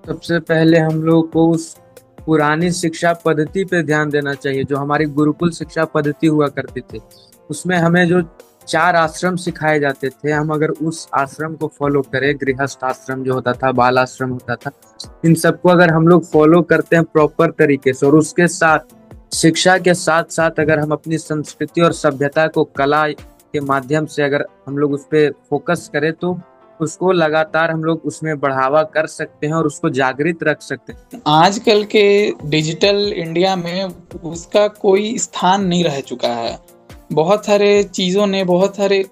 सबसे पहले हम लोग को उस पुरानी शिक्षा पद्धति पे ध्यान देना चाहिए जो हमारी गुरुकुल शिक्षा पद्धति हुआ करती थी। उसमें हमें जो चार आश्रम सिखाए जाते थे, हम अगर उस आश्रम को फॉलो करें, गृहस्थ आश्रम जो होता था, बाल आश्रम होता था, इन सबको अगर हम लोग फॉलो करते हैं प्रॉपर तरीके से, और उसके साथ शिक्षा के साथ साथ अगर हम अपनी संस्कृति और सभ्यता को कला के माध्यम से अगर हम लोग उस पर फोकस करें, तो उसको लगातार हम लोग उसमें बढ़ावा कर सकते हैं और उसको जागृत रख सकते हैं। आजकल के डिजिटल इंडिया में उसका कोई स्थान नहीं रह चुका है। बहुत सारे चीज़ों ने बहुत सारे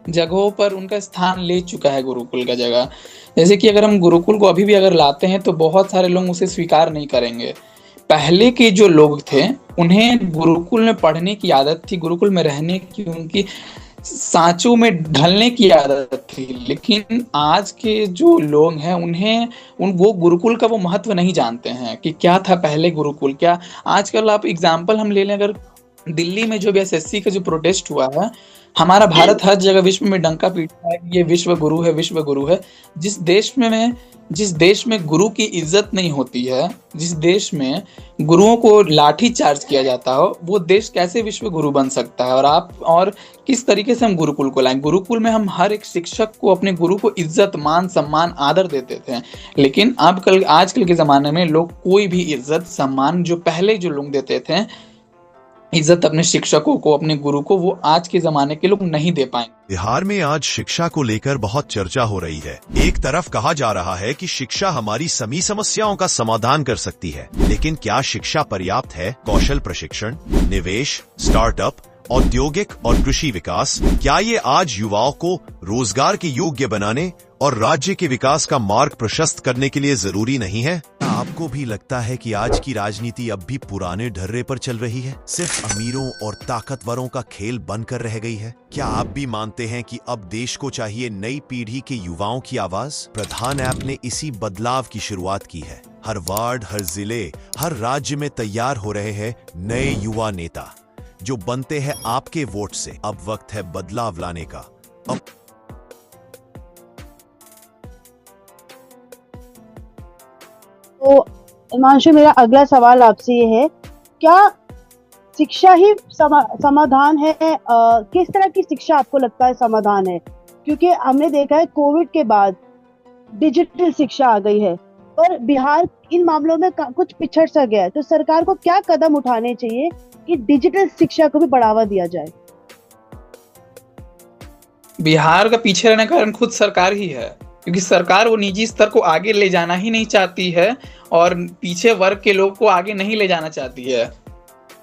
जगहों पर उनका स्थान ले चुका है गुरुकुल का जगह। जैसे कि अगर हम गुरुकुल को अभी भी अगर लाते हैं तो बहुत सारे लोग उसे स्वीकार नहीं करेंगे। पहले के जो लोग थे उन्हें गुरुकुल में पढ़ने की आदत थी, गुरुकुल में रहने की, उनकी सांचों में ढलने की आदत थी। लेकिन आज के जो लोग हैं उन्हें उन वो गुरुकुल का वो महत्व नहीं जानते हैं कि क्या था पहले गुरुकुल क्या। आजकल आप एग्जाम्पल हम ले लें, अगर दिल्ली में जो भी एसएससी का जो प्रोटेस्ट हुआ है, हमारा भारत हर जगह विश्व में डंका पीटता है कि ये विश्व गुरु है, विश्व गुरु है। जिस देश में गुरु की इज्जत नहीं होती है, जिस देश में गुरुओं को लाठी चार्ज किया जाता हो, वो देश कैसे विश्व गुरु बन सकता है। और किस तरीके से हम गुरुकुल को लाएं। गुरुकुल में हम हर एक शिक्षक को, अपने गुरु को इज्जत, मान, सम्मान, आदर देते थे। लेकिन आजकल के ज़माने में लोग कोई भी इज्जत, सम्मान जो पहले जो लोग देते थे, इज्जत अपने शिक्षकों को, अपने गुरु को, वो आज के ज़माने के लोग नहीं दे पाएंगे। बिहार में आज शिक्षा को लेकर बहुत चर्चा हो रही है। एक तरफ कहा जा रहा है कि शिक्षा हमारी सभी समस्याओं का समाधान कर सकती है, लेकिन क्या शिक्षा पर्याप्त है? कौशल प्रशिक्षण, निवेश, स्टार्टअप, औद्योगिक और कृषि विकास, क्या ये आज युवाओं को रोजगार के योग्य बनाने और राज्य के विकास का मार्ग प्रशस्त करने के लिए जरूरी नहीं है? आपको भी लगता है कि आज की राजनीति अब भी पुराने ढर्रे पर चल रही है, सिर्फ अमीरों और ताकतवरों का खेल बनकर रह गई है? क्या आप भी मानते हैं कि अब देश को चाहिए नई पीढ़ी के युवाओं की आवाज? प्रधान ऐप ने इसी बदलाव की शुरुआत की है। हर वार्ड, हर जिले, हर राज्य में तैयार हो रहे हैं नए युवा नेता जो बनते हैं आपके वोट से। अब वक्त है बदलाव लाने का। अब तो हिमांशु, मेरा अगला सवाल आपसे ये है, क्या शिक्षा ही समाधान है? किस तरह की शिक्षा आपको लगता है समाधान है? क्योंकि हमने देखा है कोविड के बाद डिजिटल शिक्षा आ गई है, पर बिहार इन मामलों में कुछ पिछड़ सा गया है। तो सरकार को क्या कदम उठाने चाहिए कि डिजिटल शिक्षा को भी बढ़ावा दिया जाए? बिहार का पीछे रहने का कारण खुद सरकार ही है, क्योंकि सरकार वो निजी स्तर को आगे ले जाना ही नहीं चाहती है और पीछे वर्ग के लोग को आगे नहीं ले जाना चाहती है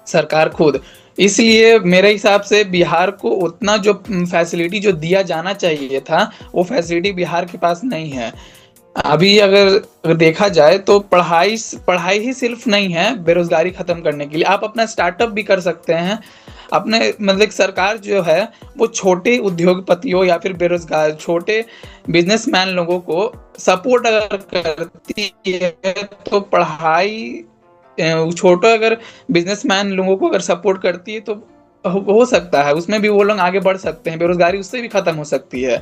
सरकार खुद। इसलिए मेरे हिसाब से बिहार को उतना जो फैसिलिटी जो दिया जाना चाहिए था, वो फैसिलिटी बिहार के पास नहीं है। अभी अगर देखा जाए तो पढ़ाई ही सिर्फ नहीं है बेरोजगारी खत्म करने के लिए। आप अपना स्टार्टअप भी कर सकते हैं। अपने मतलब सरकार जो है वो छोटे उद्योगपतियों या फिर बेरोजगार छोटे बिजनेसमैन लोगों को सपोर्ट अगर करती है तो पढ़ाई, छोटे अगर बिजनेसमैन लोगों को अगर सपोर्ट करती है तो हो सकता है उसमें भी वो लोग आगे बढ़ सकते हैं, बेरोजगारी उससे भी खत्म हो सकती है।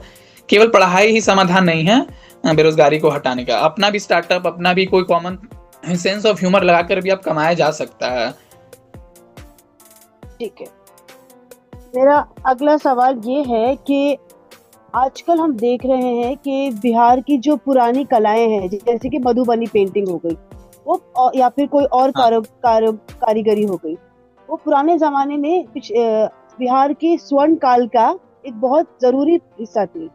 केवल पढ़ाई ही समाधान नहीं है बेरोजगारी को हटाने का। अपना भी स्टार्टअप, अपना भी कोई कॉमन सेंस ऑफ ह्यूमर लगाकर भी आप कमाया जा सकता है। ठीक है, मेरा अगला सवाल ये है कि आजकल हम देख रहे हैं कि बिहार की जो पुरानी कलाएं हैं, जैसे कि मधुबनी पेंटिंग हो गई, वो या फिर कोई और कारीगरी हो गई, वो पुराने जमाने में बिहार की स्वर्ण काल का एक बहुत जरूरी हिस्सा थी।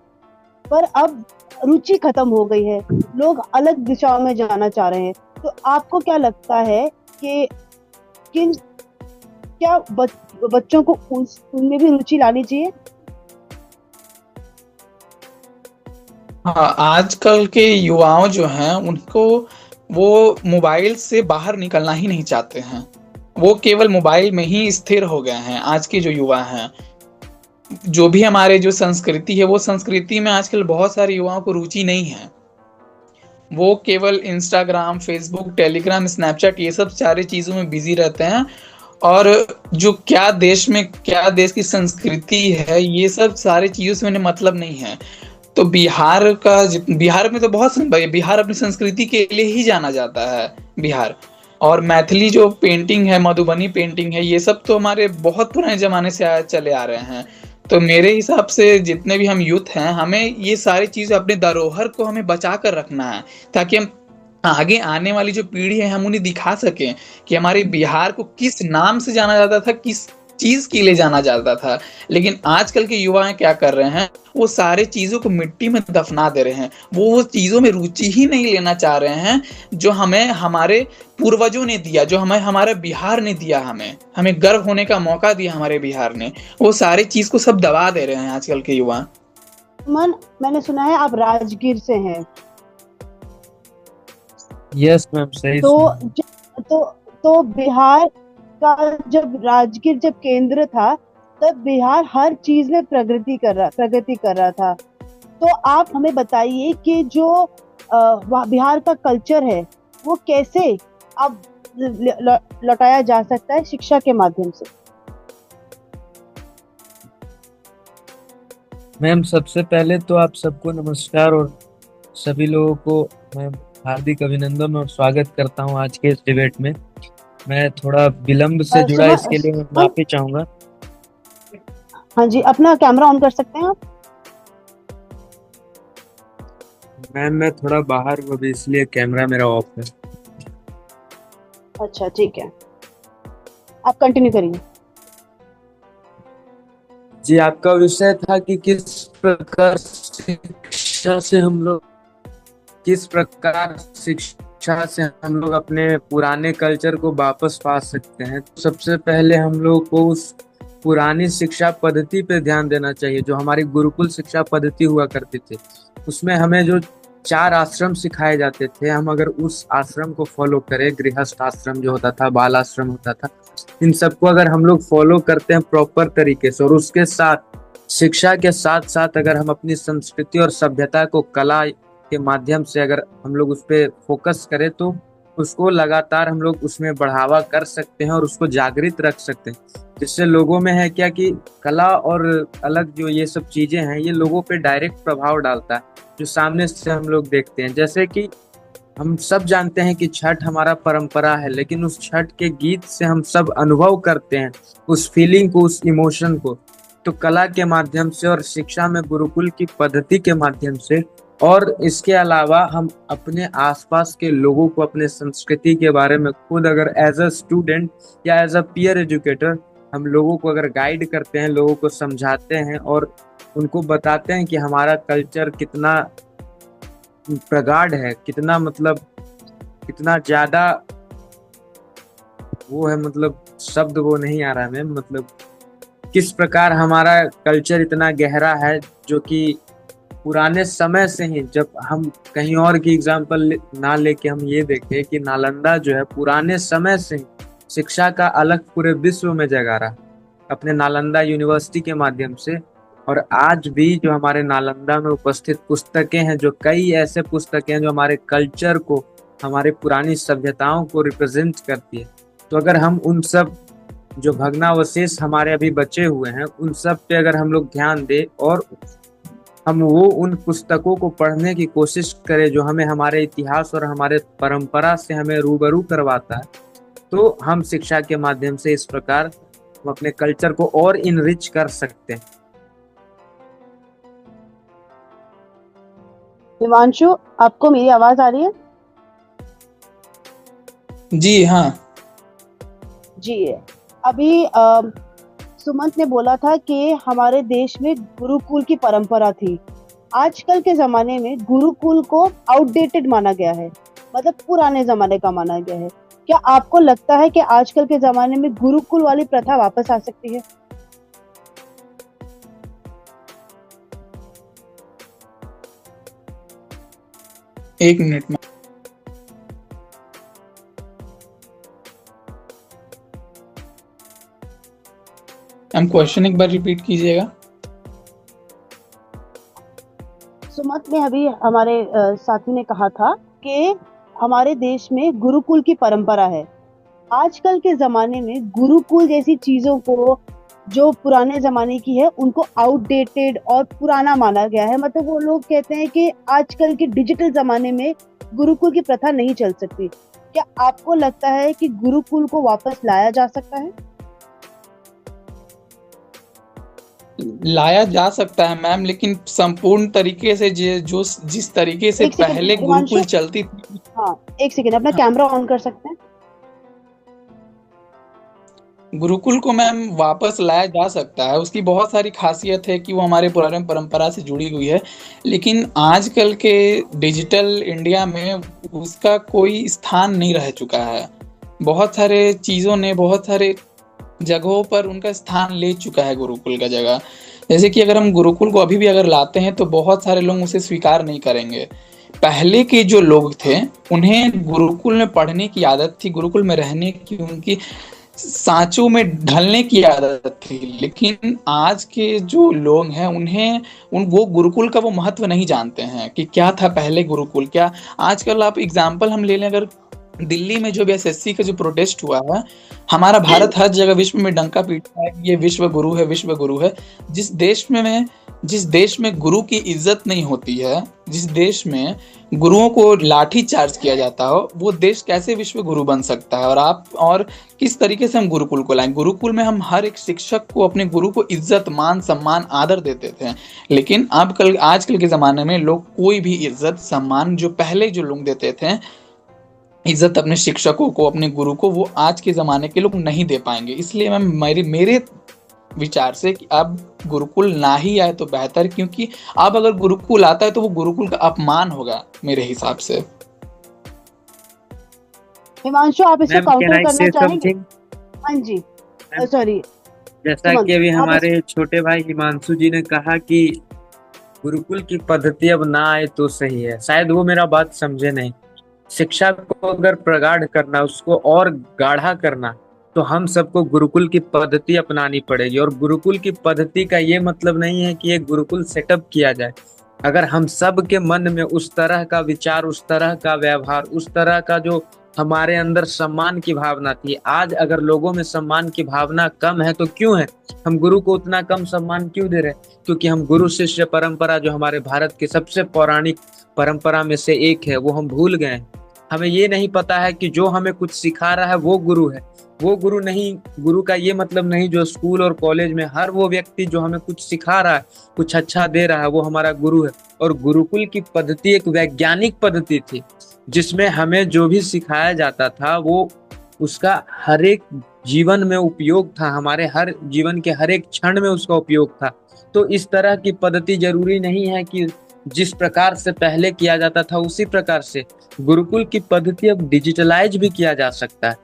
पर अब रुचि खत्म हो गई है, लोग अलग दिशाओं में जाना चाह रहे हैं। तो आपको क्या लगता है कि क्या बच्चों को उनमें भी रुचि लानी चाहिए? हाँ, आजकल के युवाओं जो हैं उनको वो मोबाइल से बाहर निकलना ही नहीं चाहते हैं। वो केवल मोबाइल में ही स्थिर हो गए हैं। आज के जो युवा हैं, जो भी हमारे जो संस्कृति है, वो संस्कृति में आजकल बहुत सारे युवाओं को रुचि नहीं है। वो केवल इंस्टाग्राम, फेसबुक, टेलीग्राम, स्नैपचैट, ये सब सारी चीज़ों में बिजी रहते हैं। और जो क्या देश की संस्कृति है, ये सब सारी चीज़ों से उन्हें मतलब नहीं है। तो बिहार में तो बिहार अपनी संस्कृति के लिए ही जाना जाता है बिहार। और मैथिली जो पेंटिंग है, मधुबनी पेंटिंग है, ये सब तो हमारे बहुत पुराने जमाने से चले आ रहे हैं। तो मेरे हिसाब से जितने भी हम यूथ हैं, हमें ये सारी चीजें, अपने धरोहर को हमें बचा कर रखना है, ताकि हम आगे आने वाली जो पीढ़ी है हम उन्हें दिखा सकें कि हमारे बिहार को किस नाम से जाना जाता था, किस चीज के लिए जाना जाता था। लेकिन आजकल के युवा क्या कर रहे हैं, वो सारे चीजों को मिट्टी में दफना दे रहे हैं। वो चीजों में रुचि ही नहीं लेना चाह रहे हैं जो हमें हमारे पूर्वजों ने दिया, जो हमें हमारे बिहार ने दिया, हमें गर्व होने का मौका दिया हमारे बिहार ने। वो सारी चीज को सब दबा दे रहे हैं आजकल के युवा। मैंने सुना है आप राजगीर से हैं। यस मैम, सही तो बिहार का जब राजगीर जब केंद्र था, तब बिहार हर चीज में प्रगति कर रहा था। तो आप हमें बताइए कि जो बिहार का कल्चर है वो कैसे अब लौटाया जा सकता है शिक्षा के माध्यम से। मैम, सबसे पहले तो आप सबको नमस्कार और सभी लोगों को मैं हार्दिक अभिनंदन और स्वागत करता हूं आज के इस डिबेट में। मैं थोड़ा विलंब से जुड़ा, इसके लिए मैं माफी चाहूंगा। हाँ जी, अपना कैमरा ऑन कर सकते हैं आप। मैम, मैं थोड़ा बाहर हूँ अभी, इसलिए कैमरा मेरा ऑफ है। अच्छा ठीक है, आप कंटिन्यू करिए। जी, आपका विषय था कि किस प्रकार शिक्षा से हम लोग अपने पुराने कल्चर को वापस पा सकते हैं। तो सबसे पहले हम लोग को उस पुरानी शिक्षा पद्धति पे ध्यान देना चाहिए जो हमारी गुरुकुल शिक्षा पद्धति हुआ करती थी। उसमें हमें जो 4 आश्रम सिखाए जाते थे, हम अगर उस आश्रम को फॉलो करें, गृहस्थ आश्रम जो होता था, बाल आश्रम होता था, इन सबको अगर हम लोग फॉलो करते हैं प्रॉपर तरीके से, और उसके साथ शिक्षा के साथ साथ अगर हम अपनी संस्कृति और सभ्यता को कला के माध्यम से अगर हम लोग उस पर फोकस करें, तो उसको लगातार हम लोग उसमें बढ़ावा कर सकते हैं और उसको जागृत रख सकते हैं। जिससे लोगों में है क्या कि कला और अलग जो ये सब चीजें हैं, ये लोगों पे डायरेक्ट प्रभाव डालता है जो सामने से हम लोग देखते हैं। जैसे कि हम सब जानते हैं कि छठ हमारा परंपरा है, लेकिन उस छठ के गीत से हम सब अनुभव करते हैं उस फीलिंग को, उस इमोशन को। तो कला के माध्यम से और शिक्षा में गुरुकुल की पद्धति के माध्यम से, और इसके अलावा हम अपने आसपास के लोगों को अपने संस्कृति के बारे में खुद अगर एज अ स्टूडेंट या एज अ पीयर एजुकेटर हम लोगों को अगर गाइड करते हैं, लोगों को समझाते हैं और उनको बताते हैं कि हमारा कल्चर कितना प्रगाढ़ है, कितना मतलब कितना ज्यादा वो है, मतलब शब्द वो नहीं आ रहा है मैम, मतलब किस प्रकार हमारा कल्चर इतना गहरा है, जो कि पुराने समय से ही, जब हम कहीं और की एग्जाम्पल ना लेके हम ये देखें कि नालंदा जो है पुराने समय से ही शिक्षा का अलग पूरे विश्व में जगा रहा अपने नालंदा यूनिवर्सिटी के माध्यम से। और आज भी जो हमारे नालंदा में उपस्थित पुस्तकें हैं, जो कई ऐसे पुस्तकें हैं जो हमारे कल्चर को, हमारी पुरानी सभ्यताओं को रिप्रेजेंट करती है। तो अगर हम उन सब जो भग्नावशेष हमारे अभी बचे हुए हैं, उन सब पे अगर हम लोग ध्यान दें और हम उन पुस्तकों को पढ़ने की कोशिश करें जो हमें हमारे इतिहास और हमारे परंपरा से हमें रूबरू करवाता है, तो हम शिक्षा के माध्यम से इस प्रकार हम अपने कल्चर को और इनरिच कर सकते हैं। हिमांशु, आपको मेरी आवाज आ रही है? जी हाँ जी। अभी सुमंत ने बोला था कि हमारे देश में गुरुकुल की परंपरा थी। आजकल के जमाने में गुरुकुल को आउटडेटेड माना गया है, मतलब पुराने जमाने का माना गया है। क्या आपको लगता है कि आजकल के जमाने में गुरुकुल वाली प्रथा वापस आ सकती है? एक मिनट में हम क्वेश्चन एक बार रिपीट कीजिएगा। सुमंत ने अभी हमारे साथी ने कहा था कि हमारे देश में गुरुकुल की परंपरा है। आजकल के जमाने में गुरुकुल जैसी चीजों को जो पुराने जमाने की है उनको आउटडेटेड और पुराना माना गया है। मतलब वो लोग कहते हैं कि आजकल के डिजिटल जमाने में गुरुकुल की प्रथा नहीं चल सकती। क्या आपको लगता है कि गुरुकुल को वापस लाया जा सकता है? लाया जा सकता है मैम, लेकिन संपूर्ण तरीके से जो जिस तरीके से एक सेकंड पहले हिमांशु, गुरुकुल चलती थी। हाँ एक सेकंड, अपना हाँ, कैमरा ऑन कर सकते हैं? गुरुकुल को मैम वापस लाया जा सकता है। उसकी बहुत सारी खासियत है कि वो हमारे पुराने परंपरा से जुड़ी हुई है, लेकिन आजकल के डिजिटल इंडिया में उसका कोई स्थान नहीं रह चुका है। बहुत सारे चीज़ों ने, बहुत सारे जगहों पर उनका स्थान ले चुका है गुरुकुल का जगह। जैसे कि अगर हम गुरुकुल को अभी भी अगर लाते हैं तो बहुत सारे लोग उसे स्वीकार नहीं करेंगे। पहले के जो लोग थे उन्हें गुरुकुल में पढ़ने की आदत थी, गुरुकुल में रहने की, उनकी सांचों में ढलने की आदत थी। लेकिन आज के जो लोग हैं उन्हें वो गुरुकुल का वो महत्व नहीं जानते हैं कि क्या था पहले गुरुकुल। क्या आजकल आप एग्जाम्पल हम ले लें, अगर दिल्ली में जो भी एसएससी का जो प्रोटेस्ट हुआ है, हमारा भारत हर जगह विश्व में डंका पीटता है कि ये विश्व गुरु है, विश्व गुरु है। जिस देश में गुरु की इज्जत नहीं होती है, जिस देश में गुरुओं को लाठी चार्ज किया जाता हो, वो देश कैसे विश्व गुरु बन सकता है? और किस तरीके से हम गुरुकुल को लाएं? गुरुकुल में हम हर एक शिक्षक को, अपने गुरु को इज्जत, मान, सम्मान, आदर देते थे। लेकिन आजकल के ज़माने में लोग कोई भी इज्जत, सम्मान जो पहले जो लोग देते थे, इज्जत अपने शिक्षकों को, अपने गुरु को, वो आज के ज़माने के लोग नहीं दे पाएंगे। इसलिए मैं मेरे विचार से कि अब गुरुकुल ना ही आए तो बेहतर, क्योंकि अब अगर गुरुकुल आता है तो वो गुरुकुल का अपमान होगा मेरे हिसाब से। हिमांशु, आप इसे मैम कैन काउंटर आई करना से चाहेंगे? समथिंग? हाँ जी, सॉरी जैसा सुमन, कि अभी आप हमारे छोटे भाई हिमांशु जी ने कहा कि गुरुकुल की पद्धति अब ना आए तो सही है, शायद वो मेरा बात समझे नहीं। शिक्षा को अगर प्रगाढ़ करना, उसको और गाढ़ा करना, तो हम सबको गुरुकुल की पद्धति अपनानी पड़ेगी। और गुरुकुल की पद्धति का ये मतलब नहीं है कि एक गुरुकुल सेटअप किया जाए। अगर हम सब के मन में उस तरह का विचार, उस तरह का व्यवहार, उस तरह का जो हमारे अंदर सम्मान की भावना थी, आज अगर लोगों में सम्मान की भावना कम है तो क्यों है? हम गुरु को उतना कम सम्मान क्यों दे रहे? क्योंकि हम गुरु शिष्य परंपरा, जो हमारे भारत की सबसे पौराणिक परंपरा में से एक है, वो हम भूल गए हैं। हमें ये नहीं पता है कि जो हमें कुछ सिखा रहा है वो गुरु है, वो गुरु नहीं। गुरु का ये मतलब नहीं जो स्कूल और कॉलेज में हर वो व्यक्ति जो हमें कुछ सिखा रहा है, कुछ अच्छा दे रहा है, वो हमारा गुरु है। और गुरुकुल की पद्धति एक वैज्ञानिक पद्धति थी, जिसमें हमें जो भी सिखाया जाता था वो उसका हर एक जीवन में उपयोग था, हमारे हर जीवन के हर एक क्षण में उसका उपयोग था। तो इस तरह की पद्धति जरूरी नहीं है कि जिस प्रकार से पहले किया जाता था उसी प्रकार से गुरुकुल की पद्धति अब डिजिटलाइज भी किया जा सकता है।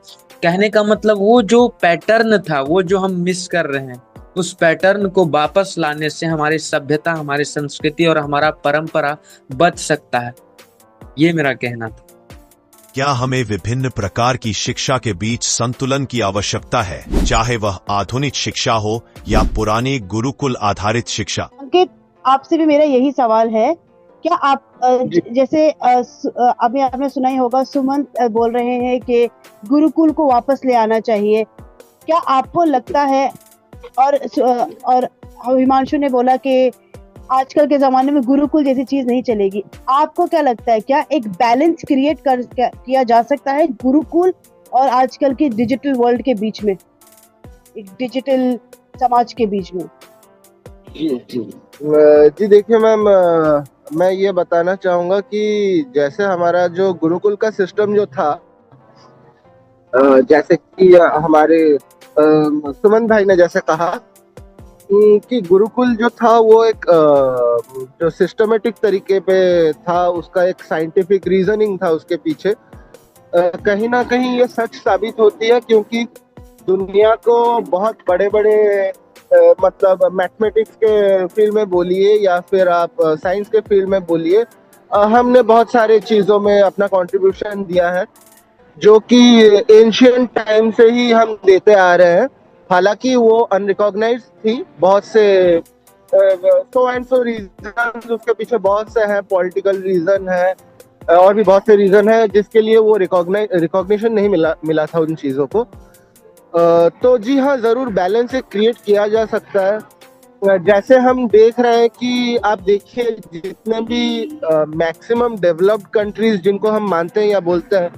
कहने का मतलब वो जो पैटर्न था, वो जो हम मिस कर रहे हैं, उस पैटर्न को वापस लाने से हमारी सभ्यता, हमारी संस्कृति और हमारा परंपरा बच सकता है। ये मेरा कहना था। क्या हमें विभिन्न प्रकार की शिक्षा के बीच संतुलन की आवश्यकता है, चाहे वह आधुनिक शिक्षा हो या पुरानी गुरुकुल आधारित शिक्षा? अंकित, आपसे भी मेरा यही सवाल है। क्या आप जैसे अभी आपने सुना ही होगा, सुमन बोल रहे हैं कि गुरुकुल को वापस ले आना चाहिए। क्या आपको लगता है, और हिमांशु ने बोला कि आजकल के जमाने में गुरुकुल जैसी चीज नहीं चलेगी, आपको क्या लगता है, क्या एक बैलेंस क्रिएट किया जा सकता है गुरुकुल और आजकल के डिजिटल वर्ल्ड के बीच में, एक डिजिटल समाज के बीच में? जी देखिए मैम, मैं ये बताना चाहूँगा कि जैसे हमारा जो गुरुकुल का सिस्टम जो था, जैसे कि हमारे सुमन भाई ने जैसे कहा कि गुरुकुल जो था वो एक जो सिस्टमेटिक तरीके पे था, उसका एक साइंटिफिक रीजनिंग था उसके पीछे। कहीं ना कहीं ये सच साबित होती है, क्योंकि दुनिया को बहुत बड़े बड़े मतलब मैथमेटिक्स के फील्ड में बोलिए या फिर आप साइंस के फील्ड में बोलिए, हमने बहुत सारे चीज़ों में अपना कंट्रीब्यूशन दिया है, जो कि एंशियंट टाइम से ही हम देते आ रहे हैं। हालांकि वो अनरिकॉग्नाइज्ड थी, बहुत से सो एंड सो रीजन उसके पीछे बहुत से हैं, पॉलिटिकल रीजन है और भी बहुत से रीजन है जिसके लिए वो रिकॉग्निशन नहीं मिला था उन चीज़ों को। तो जी हाँ, जरूर बैलेंस एक क्रिएट किया जा सकता है। जैसे हम देख रहे हैं कि आप देखिए, जितने भी मैक्सिमम डेवलप्ड कंट्रीज जिनको हम मानते हैं या बोलते हैं,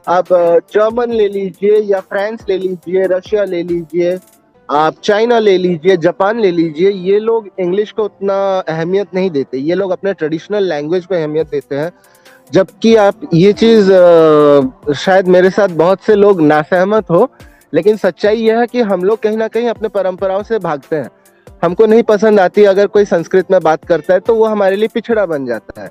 आप जर्मन ले लीजिए या फ्रांस ले लीजिए, रशिया ले लीजिए, आप चाइना ले लीजिए, जापान ले लीजिए, ये लोग इंग्लिश को उतना अहमियत नहीं देते। ये लोग अपने ट्रेडिशनल लैंग्वेज पे अहमियत देते हैं। जबकि आप ये चीज शायद मेरे साथ बहुत से लोग नासहमत हो, लेकिन सच्चाई यह है कि हम लोग कहीं ना कहीं अपने परंपराओं से भागते हैं। हमको नहीं पसंद आती अगर कोई संस्कृत में बात करता है तो वो हमारे लिए पिछड़ा बन जाता है।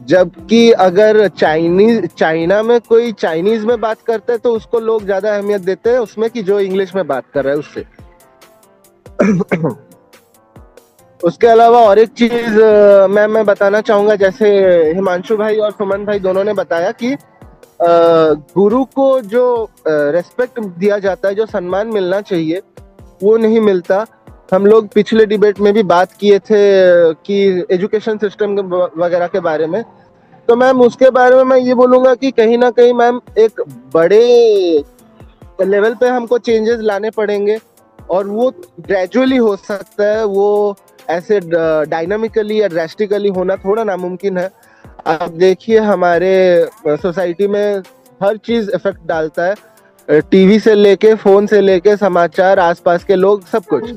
जबकि अगर चाइना में कोई चाइनीज में बात करता है तो उसको लोग ज्यादा अहमियत देते हैं उसमें कि जो इंग्लिश में बात कर रहा है उससे। उसके अलावा और एक चीज मैं बताना चाहूंगा, जैसे हिमांशु भाई और सुमन भाई दोनों ने बताया कि गुरु को जो रेस्पेक्ट दिया जाता है, जो सम्मान मिलना चाहिए, वो नहीं मिलता। हम लोग पिछले डिबेट में भी बात किए थे कि एजुकेशन सिस्टम वगैरह के बारे में, तो मैम उसके बारे में मैं ये बोलूंगा कि कहीं ना कहीं मैम एक बड़े लेवल पे हमको चेंजेस लाने पड़ेंगे, और वो ग्रेजुअली हो सकता है। वो ऐसे डायनामिकली या ड्रेस्टिकली होना थोड़ा नामुमकिन है। आप देखिए हमारे सोसाइटी में हर चीज इफेक्ट डालता है, टीवी से लेके, फोन से लेके, समाचार, आसपास के लोग, सब कुछ।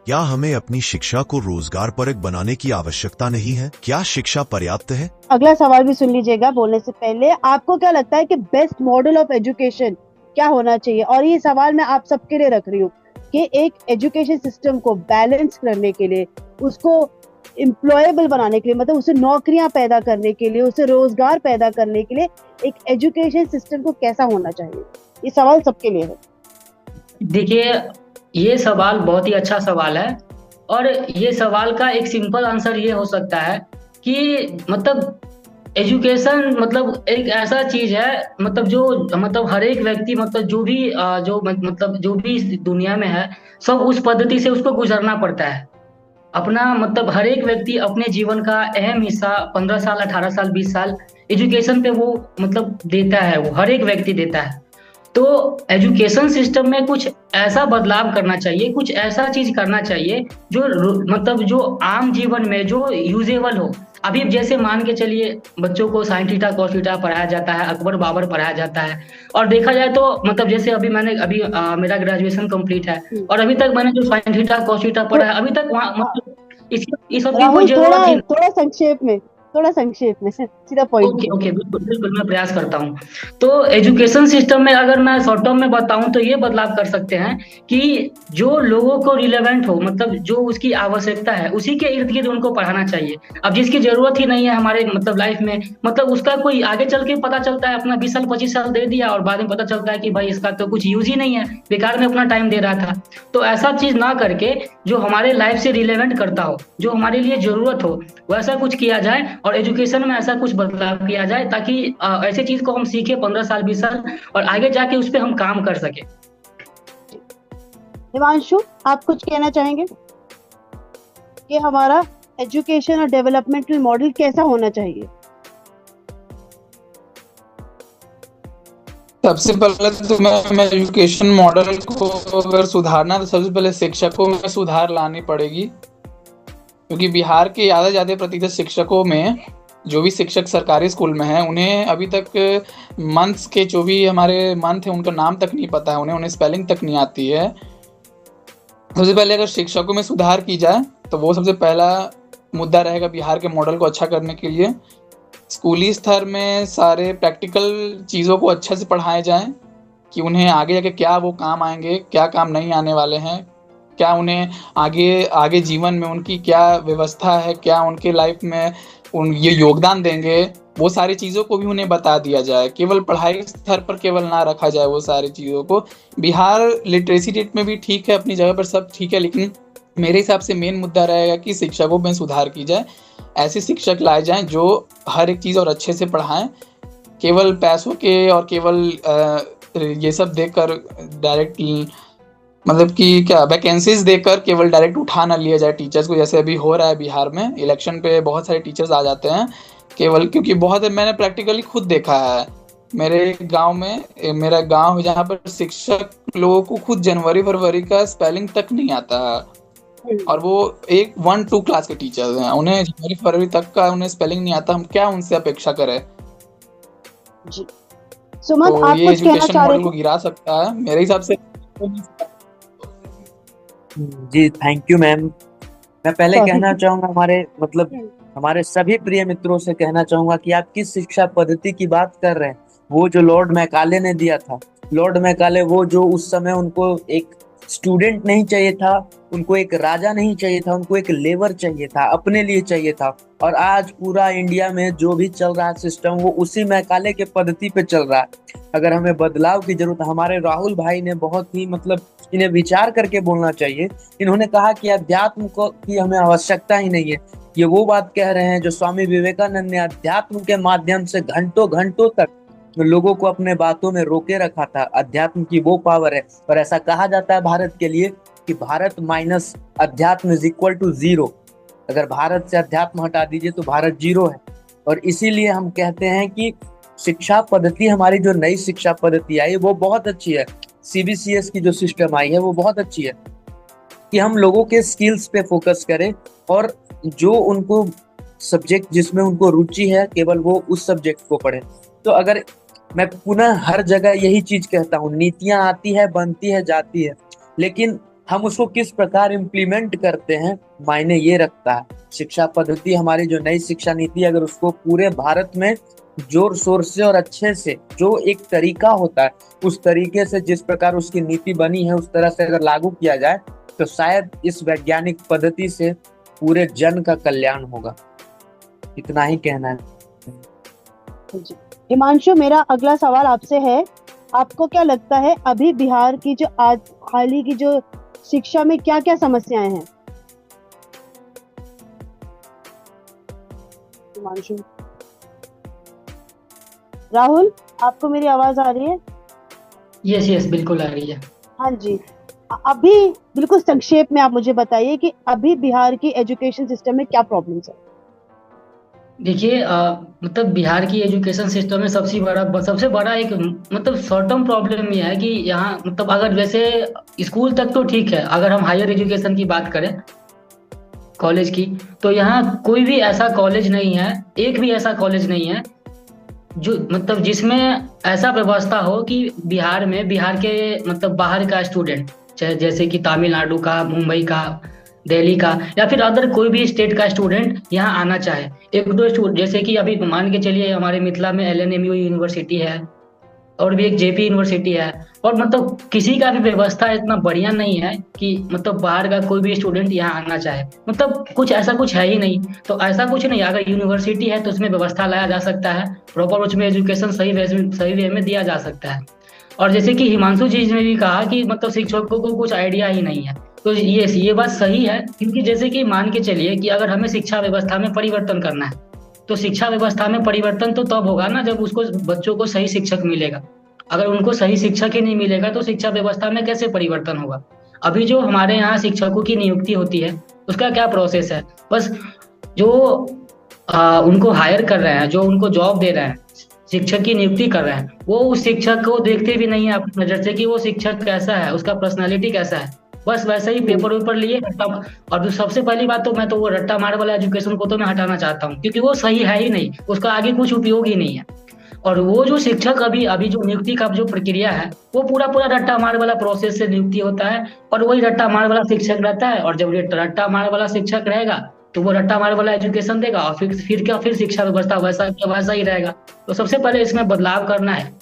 क्या हमें अपनी शिक्षा को रोजगार परक बनाने की आवश्यकता नहीं है? क्या शिक्षा पर्याप्त है? अगला सवाल भी सुन लीजिएगा बोलने से पहले। आपको क्या लगता है कि बेस्ट मॉडल ऑफ एजुकेशन क्या होना चाहिए? और ये सवाल मैं आप सबके लिए रख रही हूँ कि एक एजुकेशन सिस्टम को बैलेंस करने के लिए, उसको एम्प्लॉयबल बनाने के लिए, मतलब उसे नौकरियां पैदा करने के लिए, उसे रोजगार पैदा करने के लिए एक एजुकेशन सिस्टम को कैसा होना चाहिए? ये सवाल सबके लिए है। देखिए, ये सवाल बहुत ही अच्छा सवाल है, और ये सवाल का एक सिंपल आंसर ये हो सकता है कि मतलब एजुकेशन मतलब एक ऐसा चीज है, मतलब जो मतलब हर एक व्यक्ति मतलब जो भी इस दुनिया में है, सब उस पद्धति से उसको गुजरना पड़ता है। अपना मतलब हर एक व्यक्ति अपने जीवन का अहम हिस्सा 15 साल, 18 साल, 20 साल एजुकेशन पे वो मतलब देता है, वो हर एक व्यक्ति देता है। तो एजुकेशन सिस्टम में कुछ ऐसा बदलाव करना चाहिए, कुछ ऐसा चीज करना चाहिए जो मतलब जो आम जीवन में जो यूजेबल हो। अभी जैसे मान के चलिए, बच्चों को साइन थीटा कॉस थीटा पढ़ाया जाता है, अकबर बाबर पढ़ाया जाता है, और देखा जाए तो मतलब जैसे अभी मेरा ग्रेजुएशन कंप्लीट है, और अभी तक मैंने जो साइन थीटा कॉस थीटा पढ़ा है, अभी तक वहाँ मतलब इस सब की कोई जरूरत ही थोड़ा संक्षेप में सीधा पॉइंट। ओके, बिल्कुल मैं प्रयास करता हूँ। तो एजुकेशन सिस्टम में अगर मैं शॉर्ट टर्म में बताऊं तो ये बदलाव कर सकते हैं कि जो लोगों को रिलेवेंट हो, मतलब जो उसकी आवश्यकता है, उसी के इर्द गिर्द उनको पढ़ाना चाहिए। अब जिसकी जरूरत ही नहीं है हमारे मतलब लाइफ में, मतलब उसका कोई आगे चल के पता चलता है अपना 20 साल 25 साल दे दिया, और बाद में पता चलता है कि भाई इसका तो कुछ यूज ही नहीं है, बेकार में अपना टाइम दे रहा था। तो ऐसा चीज ना करके जो हमारे लाइफ से रिलेवेंट करता हो, जो हमारे लिए जरूरत हो, वैसा कुछ किया जाए, और एजुकेशन में ऐसा कुछ बदलाव किया जाए ताकि ऐसे चीज को हम सीखे 15 साल 20 साल, और आगे जाके उस पर हम काम कर सके। हिमांशु, आप कुछ कहना चाहेंगे कि हमारा एजुकेशन और डेवलपमेंटल मॉडल कैसा होना चाहिए? सबसे पहले तो मैं एजुकेशन मॉडल को अगर सुधारना, तो सबसे पहले शिक्षकों में सुधार लानी पड़ेगी, क्योंकि बिहार के ज्यादा प्रतिशत शिक्षकों में, जो भी शिक्षक सरकारी स्कूल में हैं, उन्हें अभी तक मंथ्स के जो भी हमारे मंथ है उनका नाम तक नहीं पता है, उन्हें स्पेलिंग तक नहीं आती है। सबसे पहले अगर शिक्षकों में सुधार की जाए तो वो सबसे पहला मुद्दा रहेगा बिहार के मॉडल को अच्छा करने के लिए। स्कूली स्तर में सारे प्रैक्टिकल चीज़ों को अच्छे से पढ़ाए जाएं कि उन्हें आगे जाके क्या वो काम आएंगे, क्या काम नहीं आने वाले हैं, क्या उन्हें आगे जीवन में उनकी क्या व्यवस्था है, क्या उनके लाइफ में ये योगदान देंगे, वो सारी चीज़ों को भी उन्हें बता दिया जाए। केवल पढ़ाई स्तर पर केवल ना रखा जाए वो सारी चीज़ों को। बिहार लिटरेसी रेट में भी ठीक है, अपनी जगह पर सब ठीक है, लेकिन मेरे हिसाब से मेन मुद्दा रहेगा कि शिक्षकों में सुधार की जाए। ऐसे शिक्षक लाए जाएं जो हर एक चीज़ और अच्छे से पढ़ाएं, केवल पैसों के और केवल ये सब देखकर डायरेक्ट मतलब कि क्या वैकेंसीज देकर केवल डायरेक्ट उठा ना लिया जाए टीचर्स को, जैसे अभी हो रहा है बिहार में। इलेक्शन पे बहुत सारे टीचर्स आ जाते हैं केवल, क्योंकि बहुत मैंने प्रैक्टिकली खुद देखा है। मेरे गांव में मेरा गांव है जहाँ पर शिक्षक लोगों को खुद जनवरी फरवरी का स्पेलिंग तक नहीं आता है, और वो 1-2 क्लास के टीचर्स हैं, उन्हें जनवरी फरवरी तक का उन्हें स्पेलिंग नहीं आता। हम क्या उनसे अपेक्षा करें? जी सुमन, तो आप ये कुछ कहना एजुकेशन चाह रहे मॉडल को गिरा सकता है मेरे हिसाब से। जी थैंक यू मैम। मैं पहले Sorry. कहना चाहूंगा हमारे सभी प्रिय मित्रों से कहना चाहूंगा कि आप किस शिक्षा पद्धति की बात कर रहे हैं। वो जो लॉर्ड मैकाले ने दिया था, लॉर्ड मैकाले वो जो उस समय उनको एक स्टूडेंट नहीं चाहिए था, उनको एक राजा नहीं चाहिए था, उनको एक लेबर चाहिए था, अपने लिए चाहिए था। और आज पूरा इंडिया में जो भी चल रहा है सिस्टम वो उसी मैकाले के पद्धति पे चल रहा है। अगर हमें बदलाव की जरूरत है, हमारे राहुल भाई ने बहुत ही इन्हें विचार करके बोलना चाहिए। इन्होंने कहा कि अध्यात्म को की हमें आवश्यकता ही नहीं है। ये वो बात कह रहे हैं जो स्वामी विवेकानंद ने अध्यात्म के माध्यम से घंटों घंटों तक लोगों को अपने बातों में रोके रखा था। अध्यात्म की वो पावर है, और ऐसा कहा जाता है भारत के लिए कि भारत माइनस अध्यात्म इज इक्वल टू 0। अगर भारत से अध्यात्म हटा दीजिए तो भारत 0 है। और इसीलिए हम कहते हैं कि शिक्षा पद्धति, हमारी जो नई शिक्षा पद्धति आई वो बहुत अच्छी है। CBCS की जो सिस्टम आई है वो बहुत अच्छी है कि हम लोगों के स्किल्स पे फोकस करें, और जो उनको सब्जेक्ट जिसमें उनको रुचि है केवल वो उस सब्जेक्ट को पढ़े। तो अगर मैं पुनः हर जगह यही चीज कहता हूँ, नीतियां आती है, बनती है, जाती है, लेकिन हम उसको किस प्रकार इम्प्लीमेंट करते हैं मायने ये रखता है। शिक्षा पद्धति, हमारी जो नई शिक्षा नीति, अगर उसको पूरे भारत में जोर शोर से और अच्छे से, जो एक तरीका होता है उस तरीके से, जिस प्रकार उसकी नीति बनी है उस तरह से अगर लागू किया जाए तो शायद इस वैज्ञानिक पद्धति से पूरे जन का कल्याण होगा। इतना ही कहना है। हिमांशु, मेरा अगला सवाल आपसे है, आपको क्या लगता है अभी बिहार की जो आज हाल ही की जो शिक्षा में क्या क्या समस्याएं हैं? हिमांशु, राहुल, आपको मेरी आवाज आ रही है? यस बिल्कुल आ रही है। हाँ जी, अभी बिल्कुल संक्षेप में आप मुझे बताइए कि अभी बिहार की एजुकेशन सिस्टम में क्या प्रॉब्लम्स है? देखिए मतलब बिहार की एजुकेशन सिस्टम में सबसे बड़ा एक मतलब शॉर्ट टर्म प्रॉब्लम ये है कि यहाँ मतलब अगर वैसे स्कूल तक तो ठीक है, अगर हम हायर एजुकेशन की बात करें कॉलेज की, तो यहाँ कोई भी ऐसा कॉलेज नहीं है, एक भी ऐसा कॉलेज नहीं है जो मतलब जिसमें ऐसा व्यवस्था हो कि बिहार के मतलब बाहर का स्टूडेंट, चाहे जैसे कि तमिलनाडु का, मुंबई का, दिल्ली का या फिर अदर कोई भी स्टेट का स्टूडेंट यहाँ आना चाहे। एक दो स्टूडेंट जैसे कि अभी मान के चलिए हमारे मिथिला में LNMU यूनिवर्सिटी है और भी एक JP यूनिवर्सिटी है, और मतलब किसी का भी व्यवस्था इतना बढ़िया नहीं है कि मतलब बाहर का कोई भी स्टूडेंट यहाँ आना चाहे, मतलब ऐसा कुछ है ही नहीं। तो ऐसा कुछ नहीं, अगर यूनिवर्सिटी है तो उसमें व्यवस्था लाया जा सकता है, प्रॉपर उसमें एजुकेशन सही वे में दिया जा सकता है। और जैसे कि हिमांशु जी ने भी कहा कि मतलब शिक्षकों को कुछ आइडिया ही नहीं है, तो ये बात सही है, क्योंकि जैसे कि मान के चलिए कि अगर हमें शिक्षा व्यवस्था में परिवर्तन करना है तो शिक्षा व्यवस्था में परिवर्तन तो तब होगा ना जब उसको बच्चों को सही शिक्षक मिलेगा। अगर उनको सही शिक्षक ही नहीं मिलेगा तो शिक्षा व्यवस्था में कैसे परिवर्तन होगा? अभी जो हमारे यहाँ शिक्षकों की नियुक्ति होती है उसका क्या प्रोसेस है? बस जो उनको हायर कर रहे हैं, जो उनको जॉब दे रहे हैं, शिक्षक की नियुक्ति कर रहे हैं, वो उस शिक्षक को देखते भी नहीं है अपनी नजर से कि वो शिक्षक कैसा है, उसका पर्सनालिटी कैसा है। बस वैसे ही पेपर लिए और जो सबसे पहली बात तो मैं तो वो रट्टा मार वाला एजुकेशन को तो मैं हटाना चाहता हूँ, क्योंकि वो सही है ही नहीं, उसका आगे कुछ उपयोग ही नहीं है। और वो जो शिक्षक अभी जो नियुक्ति का जो प्रक्रिया है वो पूरा रट्टा मार वाला प्रोसेस से नियुक्ति होता है, और वही रट्टा मार वाला शिक्षक रहता है। और जब ये रट्टा मार वाला शिक्षक रहेगा तो वो रट्टा मार वाला एजुकेशन देगा, और फिर शिक्षा व्यवस्था वैसा ही रहेगा। तो सबसे पहले इसमें बदलाव करना है।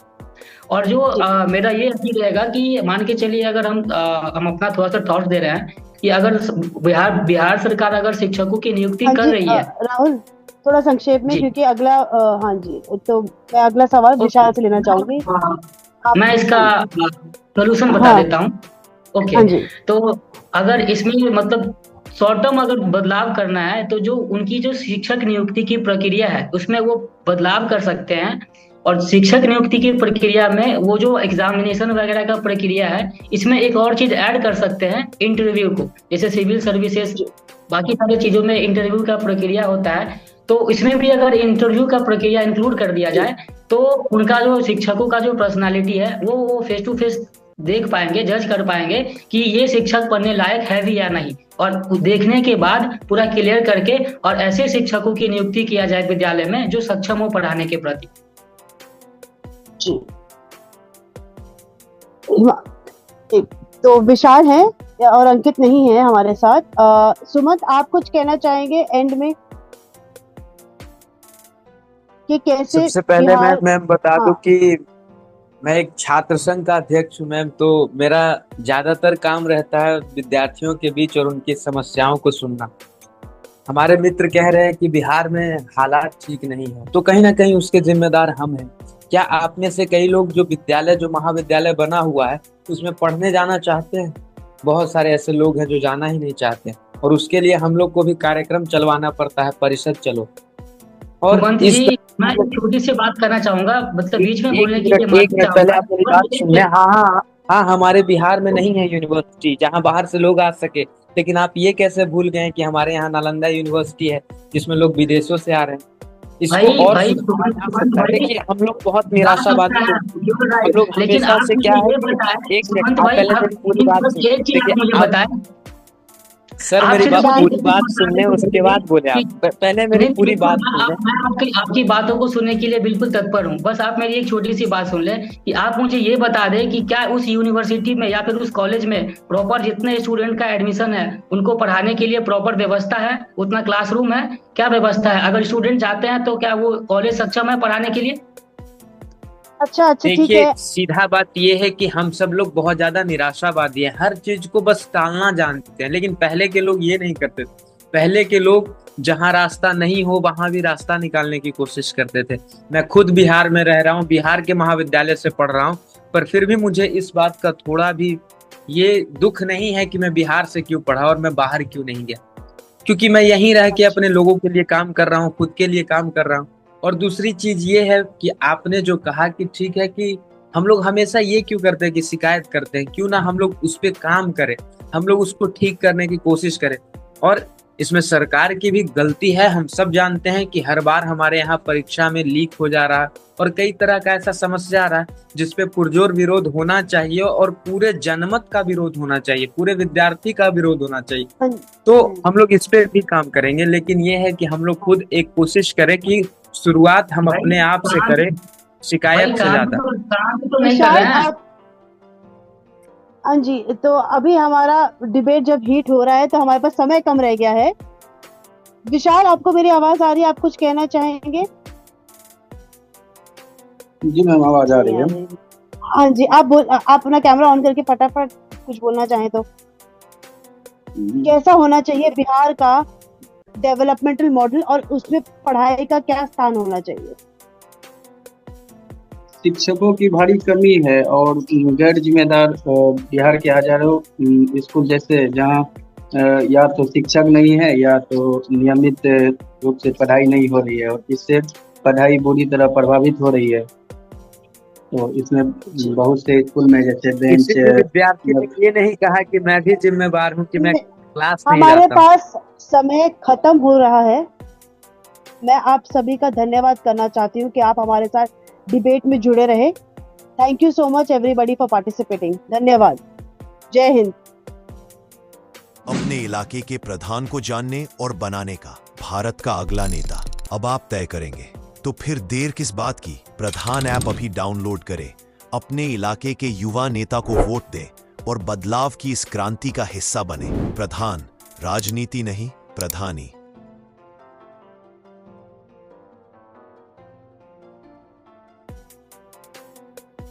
और जो मेरा ये अपील रहेगा कि मान के चलिए अगर हम अपना थोड़ा सा थॉट दे रहे हैं कि अगर बिहार सरकार अगर शिक्षकों की नियुक्ति कर रही है। राहुल, थोड़ा संक्षेप में, क्योंकि अगला हाँ जी, तो मैं अगला सवाल विशाल से लेना चाहूंगी। मैं इसका सोल्यूशन बता देता हूँ। ओके, तो अगर इसमें मतलब शॉर्ट टर्म अगर बदलाव करना है तो जो उनकी जो शिक्षक नियुक्ति की प्रक्रिया है उसमें वो बदलाव कर सकते हैं। और शिक्षक नियुक्ति की प्रक्रिया में वो जो एग्जामिनेशन वगैरह का प्रक्रिया है इसमें एक और चीज ऐड कर सकते हैं, इंटरव्यू को। जैसे सिविल सर्विसेज बाकी सारी चीजों में इंटरव्यू का प्रक्रिया होता है, तो इसमें भी अगर इंटरव्यू का प्रक्रिया इंक्लूड कर दिया जाए तो उनका जो शिक्षकों का जो पर्सनालिटी है वो फेस टू फेस देख पाएंगे, जज कर पाएंगे कि ये शिक्षक पढ़ने लायक है भी या नहीं, और देखने के बाद पूरा क्लियर करके और ऐसे शिक्षकों की नियुक्ति किया जाए विद्यालय में जो सक्षम हो पढ़ाने के प्रति। जी तो विशाल है और अंकित नहीं है हमारे साथ। सुमंत, आप कुछ कहना चाहेंगे एंड में कि कैसे? सबसे पहले मैम बता दूं हाँ। कि मैं एक छात्र संघ का अध्यक्ष हूँ मैम, तो मेरा ज्यादातर काम रहता है विद्यार्थियों के बीच और उनकी समस्याओं को सुनना। हमारे मित्र कह रहे हैं कि बिहार में हालात ठीक नहीं है, तो कहीं ना कहीं उसके जिम्मेदार हम हैं। क्या आप में से कई लोग जो महाविद्यालय बना हुआ है उसमें पढ़ने जाना चाहते हैं? बहुत सारे ऐसे लोग हैं जो जाना ही नहीं चाहते, और उसके लिए हम लोग को भी कार्यक्रम चलवाना पड़ता है, परिषद चलो। और मैं एक छोटी सी बात करना चाहूंगा, मतलब बीच में बोलने के लिए पहले आप मेरी बात सुन लें। हाँ, हमारे बिहार में नहीं है यूनिवर्सिटी जहाँ बाहर से लोग आ सके, लेकिन आप ये कैसे भूल गए कि हमारे यहाँ नालंदा यूनिवर्सिटी है जिसमें लोग विदेशों से आ रहे हैं। इसको और देखिए, हम लोग बहुत निराशावादी हैं। हम लोग हमेशा से क्या है, एक मिनट पहले मेरी पूरी बात सुनिए। सर मेरी पूरी बात सुन लें, उसके बाद बोले आप। पहले मेरी पूरी बात सुन लें। मैं आपकी बातों को सुनने के लिए बिल्कुल तत्पर हूँ, बस आप मेरी एक छोटी सी बात सुन लें कि आप मुझे ये बता दें कि क्या उस यूनिवर्सिटी में या फिर उस कॉलेज में प्रॉपर जितने स्टूडेंट का एडमिशन है उनको पढ़ाने के लिए प्रॉपर व्यवस्था है, उतना क्लासरूम है, क्या व्यवस्था है? अगर स्टूडेंट जाते हैं तो क्या वो कॉलेज सक्षम है पढ़ाने के लिए? अच्छा ठीक देखिए, है। सीधा बात ये है कि हम सब लोग बहुत ज्यादा निराशावादी हैं, हर चीज को बस टालना जानते हैं, लेकिन पहले के लोग ये नहीं करते थे। पहले के लोग जहाँ रास्ता नहीं हो वहां भी रास्ता निकालने की कोशिश करते थे। मैं खुद बिहार में रह रहा हूँ, बिहार के महाविद्यालय से पढ़ रहा हूँ, पर फिर भी मुझे इस बात का थोड़ा भी ये दुख नहीं है कि मैं बिहार से क्यों पढ़ा और मैं बाहर क्यों नहीं गया, क्योंकि मैं यहीं रह के अपने लोगों के लिए काम कर रहा हूँ, खुद के लिए काम कर रहा हूँ। और दूसरी चीज ये है कि आपने जो कहा कि ठीक है कि हम लोग हमेशा ये क्यों करते हैं कि शिकायत करते हैं, क्यों ना हम लोग उस पर काम करें, हम लोग उसको ठीक करने की कोशिश करें। और इसमें सरकार की भी गलती है। हम सब जानते हैं कि हर बार हमारे यहाँ परीक्षा में लीक हो जा रहा है और कई तरह का ऐसा समस्या आ रहा है जिसपे पुरजोर विरोध होना चाहिए और पूरे जनमत का विरोध होना चाहिए, पूरे विद्यार्थी का विरोध होना चाहिए। तो हम लोग इस पे भी काम करेंगे, लेकिन ये है कि हम लोग खुद एक कोशिश करें कि शुरुआत हम अपने आप से करें, शिकायत से ज्यादा। हाँ जी, तो अभी हमारा डिबेट जब हीट हो रहा है तो हमारे पास समय कम रह गया है। विशाल, आपको मेरी आवाज आ रही है? आप कुछ कहना चाहेंगे? जी मैम, आवाज आ रही है। हाँ जी, आप अपना कैमरा ऑन करके फटाफट कुछ बोलना चाहें तो। कैसा होना चाहिए बिहार का डेवलपमेंटल मॉडल और उसमें पढ़ाई का क्या स्थान होना चाहिए? शिक्षकों की भारी कमी है और गैर जिम्मेदार बिहार के हजारों स्कूल जैसे जहां या तो शिक्षक नहीं है या तो नियमित रूप से पढ़ाई नहीं हो रही है और इससे पढ़ाई बुरी तरह प्रभावित हो रही है। तो इसमें बहुत से स्कूल में जैसे बेंच, विद्यार्थी ने ये नहीं कहा कि मैं भी जिम्मेवार हूँ कि मैं क्लास नहीं हमारे जाता। पास समय खत्म हो रहा है। मैं आप सभी का धन्यवाद करना चाहती हूँ कि आप हमारे साथ डिबेट में जुड़े रहे। Thank you so much everybody for participating. धन्यवाद। जय हिंद। अपने इलाके के प्रधान को जानने और बनाने का भारत का अगला नेता अब आप तय करेंगे, तो फिर देर किस बात की? प्रधान ऐप अभी डाउनलोड करें, अपने इलाके के युवा नेता को वोट दें और बदलाव की इस क्रांति का हिस्सा बने। प्रधान, राजनीति नहीं, प्रधानी।